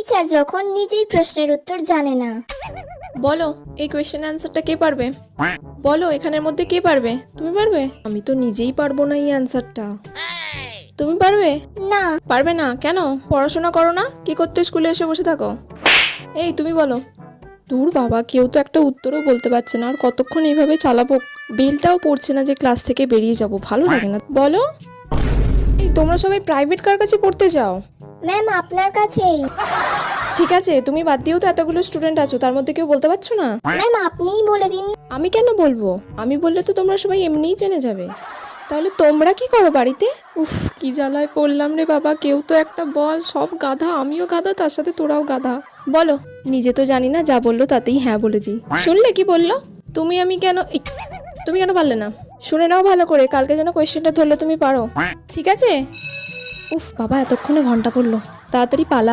Teacher যখন নিজেই প্রশ্নের উত্তর জানে না। বলো এই কোয়েশ্চেন অ্যান্সারটা কে পারবে? বলো এখানের মধ্যে কে পারবে? তুমি পারবে? আমি তো নিজেই পারবো না এই অ্যান্সারটা। তুমি পারবে? না। পারবে না কেন? পড়াশোনা করো না? কি করতে স্কুলে এসে বসে থাকো? এই তুমি বলো। দূর বাবা, কেউ তো একটা উত্তরও বলতে পারছে না, আর কতক্ষণ এইভাবে চালাবো? বেলটাও পড়ছে না যে ক্লাস থেকে বেরিয়ে যাব, ভালো লাগে না। বলো। এই তোমরা সবাই প্রাইভেট কার কাছে পড়তে যাও? ম্যাম আপনার কাছেই। ঠিক আছে, তুমি বাদ দিয়েও তো এতগুলো স্টুডেন্ট আছো, তার মধ্যে কেউ বলতে পারছো না? ম্যাম আপনিই বলে দিন। আমি কেন বলবো? আমি বললে তো তোমরা সবাই এমনিই জেনে যাবে। তাহলে তোমরা কি করো বাড়িতে? উফ, কি জ্বালায় পড়লাম রে বাবা, কেউ তো একটা বল। সব গাধা, আমিও গাধা, তার সাথে তোরাও গাধা। বলো। নিজে তো জানি না, যা বললো তাতেই হ্যাঁ বলে দিই। শুনলে কি বললো? তুমি কেন পারলে না? শুনে নাও ভালো করে, কালকে যেন কোয়েশ্চেনটা ধরলে তুমি পারো, ঠিক আছে? উফ বাবা, এতক্ষণে ঘন্টা পড়লো, তাড়াতাড়ি পালা।